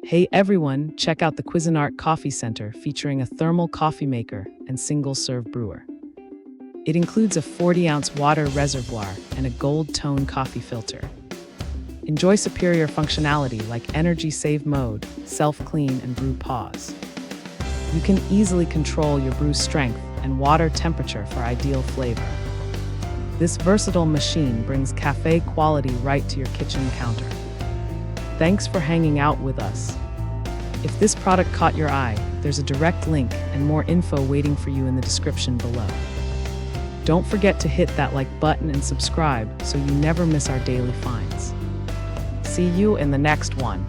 Hey everyone, check out the Cuisinart Coffee Center featuring a thermal coffee maker and single-serve brewer. It includes a 40-ounce water reservoir and a gold-tone coffee filter. Enjoy superior functionality like energy save mode, self-clean, and brew pause. You can easily control your brew strength and water temperature for ideal flavor. This versatile machine brings cafe quality right to your kitchen counter. Thanks for hanging out with us. If this product caught your eye, there's a direct link and more info waiting for you in the description below. Don't forget to hit that like button and subscribe so you never miss our daily finds. See you in the next one.